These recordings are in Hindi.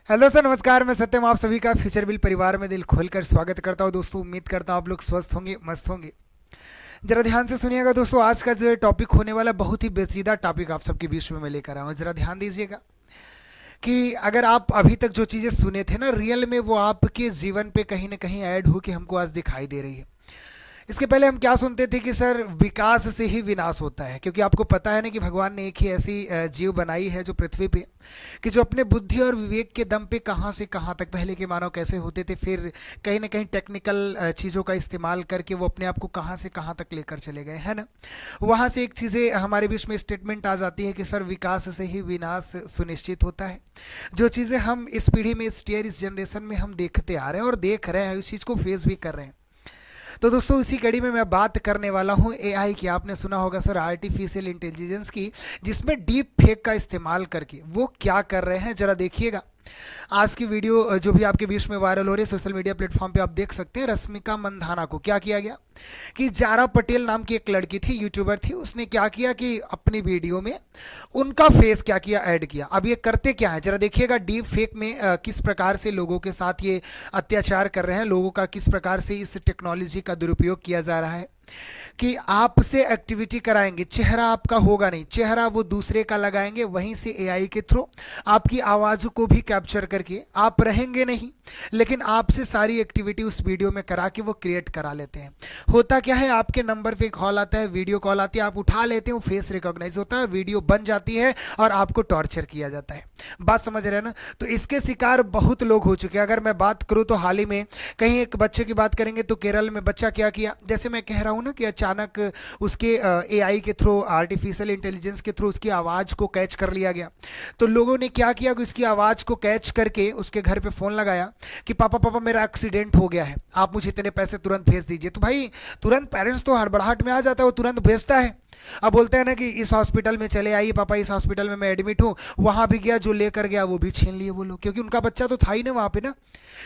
हेलो सर, नमस्कार। मैं सत्यम आप सभी का फ्यूचर बिल परिवार में दिल खोलकर स्वागत करता हूं। दोस्तों, उम्मीद करता हूं आप लोग स्वस्थ होंगे, मस्त होंगे। जरा ध्यान से सुनिएगा दोस्तों, आज का जो टॉपिक होने वाला बहुत ही पेचीदा टॉपिक आप सबके बीच में मैं लेकर आया हूं। जरा ध्यान दीजिएगा कि अगर आप अभी तक जो चीज़ें सुने थे ना, रियल में वो आपके जीवन पे कहीं ना कहीं ऐड हो के हमको आज दिखाई दे रही है। इसके पहले हम क्या सुनते थे कि सर विकास से ही विनाश होता है, क्योंकि आपको पता है ना कि भगवान ने एक ही ऐसी जीव बनाई है जो पृथ्वी पे, कि जो अपने बुद्धि और विवेक के दम पे कहाँ से कहाँ तक पहले के मानव कैसे होते थे, फिर कहीं ना कहीं टेक्निकल चीज़ों का इस्तेमाल करके वो अपने आप को कहाँ से कहाँ तक लेकर चले गए, है ना। वहाँ से एक चीज़ें हमारे बीच में स्टेटमेंट आ जाती है कि सर विकास से ही विनाश सुनिश्चित होता है। जो चीज़ें हम इस पीढ़ी में, इस जनरेशन में हम देखते आ रहे हैं और देख रहे हैं, इस चीज़ को फेस भी कर रहे हैं। तो दोस्तों, इसी कड़ी में मैं बात करने वाला हूं एआई की। आपने सुना होगा सर आर्टिफिशियल इंटेलिजेंस की, जिसमें डीप फेक का इस्तेमाल करके वो क्या कर रहे हैं, जरा देखिएगा। आज की वीडियो जो भी आपके बीच में वायरल हो रही है सोशल मीडिया प्लेटफॉर्म पे, आप देख सकते हैं रश्मिका मंदाना को क्या किया गया कि जारा पटेल नाम की एक लड़की थी, यूट्यूबर थी, उसने क्या किया कि अपनी वीडियो में उनका फेस क्या किया, ऐड किया। अब ये करते क्या है, जरा देखिएगा। डीप फेक में किस प्रकार से लोगों के साथ ये अत्याचार कर रहे हैं, लोगों का किस प्रकार से इस टेक्नोलॉजी का दुरुपयोग किया जा रहा है कि आपसे एक्टिविटी कराएंगे, चेहरा आपका होगा नहीं, चेहरा वो दूसरे का लगाएंगे, वहीं से एआई के थ्रू आपकी आवाज़ को भी कैप्चर करके आप रहेंगे नहीं, लेकिन आपसे सारी एक्टिविटी उस वीडियो में करा के वो क्रिएट करा लेते हैं। होता क्या है, आपके नंबर पे कॉल आता है, वीडियो कॉल आती है, आप उठा लेते हैं, फेस रिकॉग्नाइज होता है, वीडियो बन जाती है और आपको टॉर्चर किया जाता है। बात समझ रहे हैं ना। तो इसके शिकार बहुत लोग हो चुके हैं। अगर मैं बात करूं तो हाल ही में कहीं एक बच्चे की बात करेंगे तो केरल में बच्चा क्या किया, जैसे मैं कह रहा हूं ना कि अचानक उसके एआई के थ्रू, आर्टिफिशियल इंटेलिजेंस के थ्रू उसकी आवाज़ को कैच कर लिया गया। तो लोगों ने क्या किया कि उसकी आवाज़ को कैच करके उसके घर पे फ़ोन लगाया कि पापा पापा मेरा एक्सीडेंट हो गया है, आप मुझे इतने पैसे तुरंत भेज दीजिए। तो भाई तुरंत पेरेंट्स तो हड़बड़ाहट में आ जाता है, वो तुरंत भेजता है। अब बोलते हैं ना कि इस हॉस्पिटल में चले आइए पापा, इस हॉस्पिटल में मैं एडमिट हूँ। वहां भी गया, जो लेकर गया वो भी छीन लिए वो लोग, क्योंकि उनका बच्चा तो था ही ना वहां पे ना,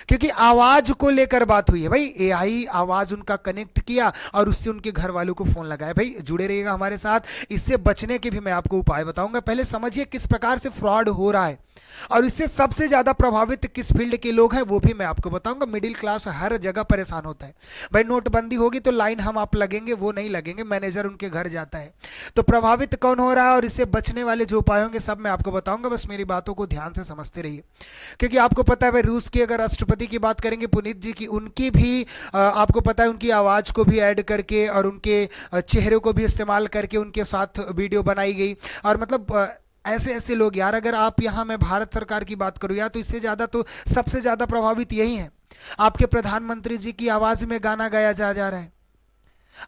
क्योंकि आवाज को लेकर बात हुई है भाई। एआई आवाज उनका कनेक्ट किया और उससे उनके घर वालों को फोन लगाया। भाई जुड़े रहिएगा हमारे साथ, इससे बचने के भी मैं आपको उपाय बताऊंगा। पहले समझिए किस प्रकार से फ्रॉड हो रहा है और इससे सबसे ज्यादा प्रभावित किस फील्ड के लोग हैं वो भी मैं आपको बताऊंगा। मिडिल क्लास हर जगह परेशान होता है भाई। नोटबंदी होगी तो लाइन हम आप लगेंगे, वो नहीं लगेंगे, मैनेजर उनके घर जाता है। तो प्रभावित कौन हो रहा है और इससे बचने वाले जो उपाय होंगे सब मैं आपको बताऊंगा। बस मेरी बातों को ध्यान से समझते रहिए, क्योंकि आपको पता है भाई, रूस के अगर राष्ट्रपति की बात करेंगे पुनीत जी की, उनकी भी आपको पता है उनकी आवाज को भी ऐड करके और उनके चेहरे को भी इस्तेमाल करके उनके साथ वीडियो बनाई गई। और मतलब ऐसे ऐसे लोग यार, अगर आप यहाँ मैं भारत सरकार की बात करूँ यार, तो इससे ज़्यादा तो सबसे ज़्यादा प्रभावित यही है। आपके प्रधानमंत्री जी की आवाज़ में गाना गाया जा रहा है।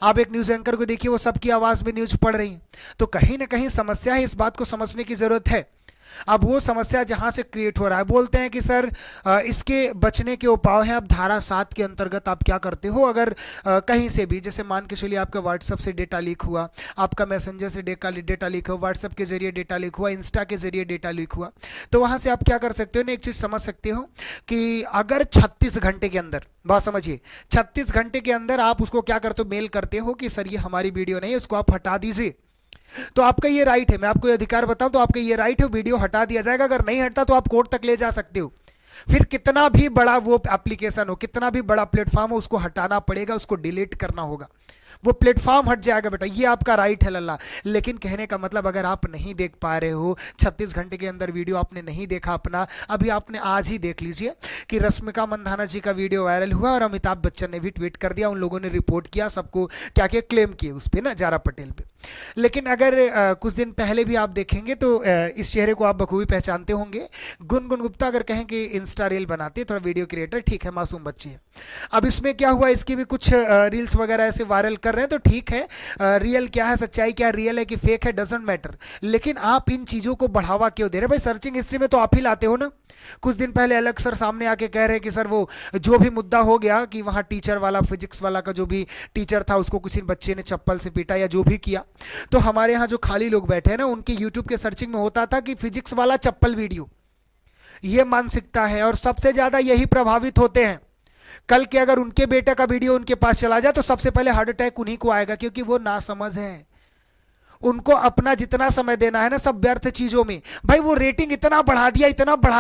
आप एक न्यूज़ एंकर को देखिए, वो सबकी आवाज़ में न्यूज़ पढ़ रही है। तो कहीं ना कहीं समस्या है, इस बात को समझने की ज़रूरत है। अब वो समस्या जहां से क्रिएट हो रहा है, बोलते हैं कि सर इसके बचने के उपाय हैं। अब धारा 7 के अंतर्गत आप क्या करते हो, अगर कहीं से भी, जैसे मान के चलिए आपका व्हाट्सएप से डेटा लीक हुआ, आपका मैसेंजर से डेटा लीक हुआ, व्हाट्सएप के जरिए डेटा लीक हुआ, इंस्टा के जरिए डेटा लीक हुआ, तो वहां से आप क्या कर सकते हो ना, एक चीज समझ सकते हो कि अगर 36 घंटे के अंदर, बात समझिए, 36 घंटे के अंदर आप उसको क्या करते हो, मेल करते हो कि सर ये हमारी वीडियो नहीं है, इसको आप हटा दीजिए। तो आपका ये राइट है, मैं आपको ये अधिकार बताऊं तो आपका ये राइट है, वीडियो हटा दिया जाएगा। अगर नहीं हटता तो आप कोर्ट तक ले जा सकते हो। फिर कितना भी बड़ा वो एप्लीकेशन हो, कितना भी बड़ा प्लेटफॉर्म हो, उसको हटाना पड़ेगा, उसको डिलीट करना होगा, वो प्लेटफॉर्म हट जाएगा बेटा, ये आपका राइट है लल्ला। लेकिन कहने का मतलब, अगर आप नहीं देख पा रहे हो, 36 घंटे के अंदर वीडियो आपने नहीं देखा अपना, अभी आपने आज ही देख लीजिए कि रश्मिका मंदाना जी का वीडियो वायरल हुआ और अमिताभ बच्चन ने भी ट्वीट कर दिया, उन लोगों ने रिपोर्ट किया, सबको क्या क्या क्लेम किए उस पर ना, जारा पटेल पे। लेकिन अगर कुछ दिन पहले भी आप देखेंगे तो इस चेहरे को आप बखूबी पहचानते होंगे, गुनगुन गुप्ता। अगर कहें कि इंस्टा रील बनाते, थोड़ा वीडियो क्रिएटर, ठीक है, मासूम बच्ची है। अब इसमें क्या हुआ, इसकी भी कुछ रील्स वगैरह ऐसे वायरल कर रहे हैं, तो ठीक है, रियल क्या है, सच्चाई क्या है, रियल है कि फेक है, डजंट मैटर। लेकिन आप इन चीजों को बढ़ावा क्यों दे रहे हैं भाई? सर्चिंग हिस्ट्री में तो आप ही लाते हो ना। कुछ दिन पहले अलग सर सामने आके कह रहे हैं कि सर वो जो भी मुद्दा हो गया कि वहां टीचर वाला, फिजिक्स वाला का जो भी टीचर था, उसको किसी बच्चे ने चप्पल से पीटा या जो भी किया, तो हमारे यहाँ जो खाली लोग बैठे हैं ना, उनके यूट्यूब के सर्चिंग में होता था कि फिजिक्स वाला चप्पल वीडियो। ये मानसिकता है और सबसे ज्यादा यही प्रभावित होते हैं। कल के अगर उनके बेटे का वीडियो उनके पास चला जाए तो सबसे पहले हार्ट अटैक उन्हीं को आएगा, क्योंकि वो नासमझ है। उनको अपना जितना समय देना है ना सब व्यर्थ चीजों में। भाई वो रेटिंग इतना बढ़ा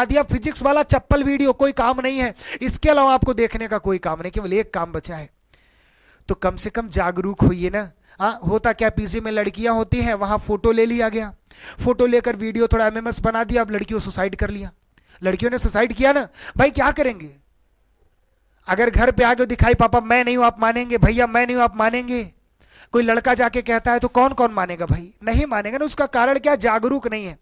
दिया, फिजिक्स वाला चप्पल वीडियो कोई काम नहीं है, इसके अलावा आपको देखने का कोई काम नहीं, केवल एक काम बचा है। तो कम से कम जागरूक होइए ना। हाँ, होता क्या, पीजी में लड़कियां होती हैं, वहां फोटो ले लिया गया, फोटो लेकर वीडियो थोड़ा एमएमएस बना दिया, अब लड़कियों सुसाइड कर लिया। लड़कियों ने सुसाइड किया ना, भाई क्या करेंगे? अगर घर पे आके दिखाई पापा मैं नहीं हूं आप मानेंगे, भैया मैं नहीं हूं आप मानेंगे। कोई लड़का जाके कहता है तो कौन कौन मानेगा भाई? नहीं मानेगा ना। उसका कारण क्या? जागरूक नहीं है।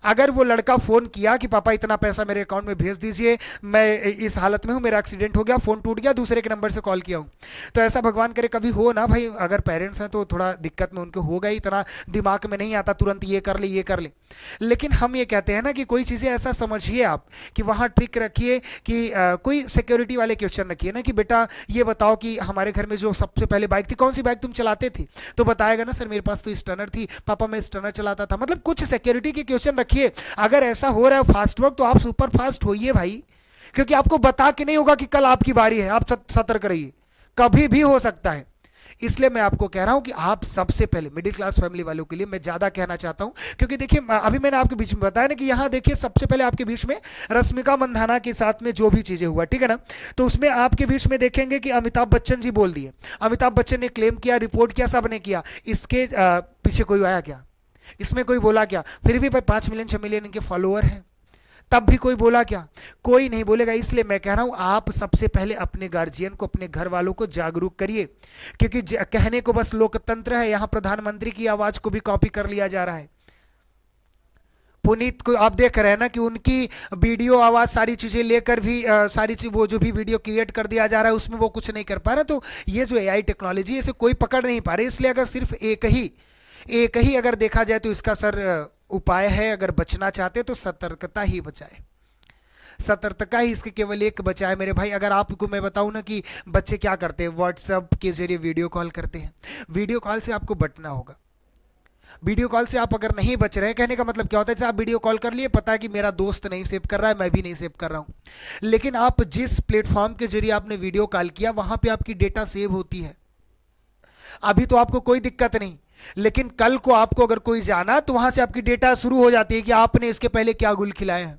अगर वो लड़का फोन किया कि पापा इतना पैसा मेरे अकाउंट में भेज दीजिए, मैं इस हालत में हूं, मेरा एक्सीडेंट हो गया, फोन टूट गया, दूसरे के नंबर से कॉल किया हूं, तो ऐसा भगवान करे कभी हो ना भाई। अगर पेरेंट्स हैं तो थोड़ा दिक्कत में उनको होगा ही, इतना दिमाग में नहीं आता तुरंत ये कर ले ये कर ले। लेकिन हम ये कहते हैं ना कि कोई चीजें ऐसा समझिए आप कि वहां ट्रिक रखिए कि कोई सिक्योरिटी वाले क्वेश्चन रखिए ना कि बेटा ये बताओ कि हमारे घर में जो सबसे पहले बाइक थी, कौन सी बाइक तुम चलाते थे? तो बताएगा ना सर मेरे पास तो स्टनर थी, पापा मैं स्टनर चलाता था। मतलब कुछ सिक्योरिटी के क्वेश्चन रखिए। अगर ऐसा हो रहा है फास्ट वर्क तो आप सुपर फास्ट होइए भाई, क्योंकि आपको बता के नहीं होगा कि कल आपकी बारी है, आप सतर्क रहिए, कभी भी हो सकता है। इसलिए मैं आपको कह रहा हूं कि आप सबसे पहले मिडिल क्लास फैमिली वालों के लिए मैं ज्यादा कहना चाहता हूं, क्योंकि देखिए अभी मैंने आपके बीच में बताया ना कि यहां देखिए सबसे पहले आपके बीच में रश्मिका मंदाना के साथ में जो भी चीजें हुआ, ठीक है ना, तो उसमें आपके बीच में देखेंगे कि अमिताभ बच्चन जी बोल दिए, अमिताभ बच्चन ने क्लेम किया, रिपोर्ट किया, सबने किया। इसके पीछे कोई आया क्या? इसमें कोई बोला क्या? फिर भी भाई 5 मिलियन 6 मिलियन इनके फॉलोअर हैं, तब भी कोई बोला क्या? कोई नहीं बोलेगा। इसलिए मैं कह रहा हूं आप सबसे पहले अपने गार्जियन को, अपने घर वालों को जागरूक करिए, क्योंकि कहने को बस लोकतंत्र है, यहां प्रधानमंत्री की आवाज को भी कॉपी कर लिया जा रहा है। पुनीत को आप देख रहे हैं ना कि उनकी वीडियो आवाज सारी चीजें लेकर भी सारी चीज वो जो भी वीडियो क्रिएट कर दिया जा रहा है उसमें वो कुछ नहीं कर पा रहा। तो ये जो एआई टेक्नोलॉजी इसे कोई पकड़ नहीं पा रहे। इसलिए अगर सिर्फ एक ही अगर देखा जाए तो इसका सर उपाय है, अगर बचना चाहते तो सतर्कता ही बचाए, सतर्कता ही इसके केवल एक बचाए मेरे भाई। अगर आपको मैं बताऊं ना कि बच्चे क्या करते हैं, व्हाट्सएप के जरिए वीडियो कॉल करते हैं, वीडियो कॉल से आपको बचना होगा। वीडियो कॉल से आप अगर नहीं बच रहे हैं, कहने का मतलब क्या होता है, जैसे आप वीडियो कॉल कर लिए, पता है कि मेरा दोस्त नहीं सेव कर रहा है, मैं भी नहीं सेव कर रहा हूं, लेकिन आप जिस प्लेटफॉर्म के जरिए आपने वीडियो कॉल किया वहां पे आपकी डेटा सेव होती है। अभी तो आपको कोई दिक्कत नहीं, लेकिन कल को आपको अगर कोई जाना तो वहां से आपकी डेटा शुरू हो जाती है कि आपने इसके पहले क्या गुल खिलाए हैं।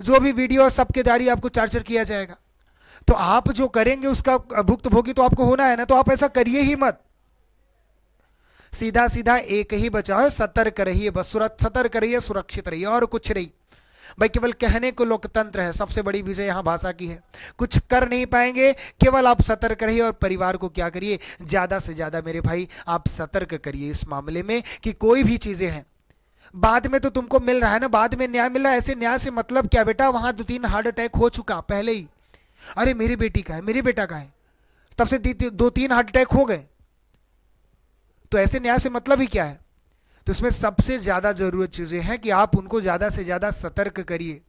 जो भी वीडियो सबके दारी आपको चार्जर किया जाएगा, तो आप जो करेंगे उसका भुक्तभोगी तो आपको होना है ना। तो आप ऐसा करिए ही मत, सीधा सीधा एक ही बचाओ, सतर्क रहिए, बस सतर्क रहिए, सुरक्षित रहिए, और कुछ नहीं भाई। केवल कहने को लोकतंत्र है, सबसे बड़ी विजय यहां भाषा की है, कुछ कर नहीं पाएंगे। केवल आप सतर्क रहिए और परिवार को क्या करिए, ज्यादा से ज्यादा मेरे भाई आप सतर्क करिए इस मामले में कि कोई भी चीजें हैं बाद में तो तुमको मिल रहा है ना, बाद में न्याय मिल रहा है, ऐसे न्याय से मतलब क्या बेटा? वहां 2-3 हार्ट अटैक हो चुका पहले ही, अरे मेरी बेटी का है, मेरी बेटा का है, तब से 2-3 हार्ट अटैक हो गए, तो ऐसे न्याय से मतलब ही क्या है? तो इसमें सबसे ज्यादा जरूरत चीजें हैं कि आप उनको ज्यादा से ज्यादा सतर्क करिए।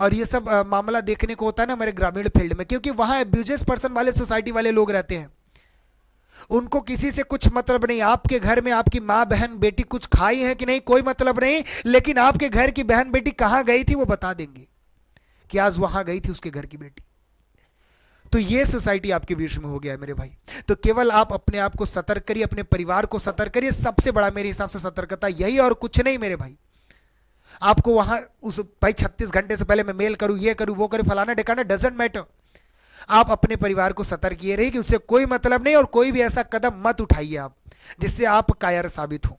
और ये सब मामला देखने को होता है ना हमारे ग्रामीण फील्ड में, क्योंकि वहां एब्यूजेस पर्सन वाले सोसाइटी वाले लोग रहते हैं, उनको किसी से कुछ मतलब नहीं। आपके घर में आपकी माँ बहन बेटी कुछ खाई है कि नहीं कोई मतलब नहीं, लेकिन आपके घर की बहन बेटी कहां गई थी वो बता देंगे कि आज वहां गई थी उसके घर की बेटी। तो ये सोसाइटी आपके बीच में हो गया है मेरे भाई। तो केवल आप अपने आप को सतर्क करिए, अपने परिवार को सतर्क करिए, सबसे बड़ा मेरे हिसाब से सतर्कता यही, और कुछ नहीं मेरे भाई। आपको वहां उस भाई 36 घंटे से पहले मैं मेल करूं, ये करूं, वो करूं, फलाना ढिकाना, डजंट मैटर। आप अपने परिवार को सतर्क ये रहिए कि उससे कोई मतलब नहीं, और कोई भी ऐसा कदम मत उठाइए आप जिससे आप कायर साबित हो।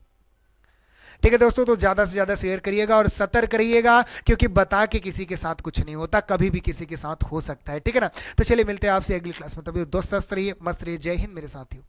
ठीक है दोस्तों, तो ज्यादा से ज्यादा शेयर करिएगा और सतर्क रहिएगा, क्योंकि बता के किसी के साथ कुछ नहीं होता, कभी भी किसी के साथ हो सकता है। ठीक है ना? तो चलिए मिलते हैं आपसे अगली क्लास में, तभी दोस्त रहिए, मस्त रहिए। जय हिंद मेरे साथियों।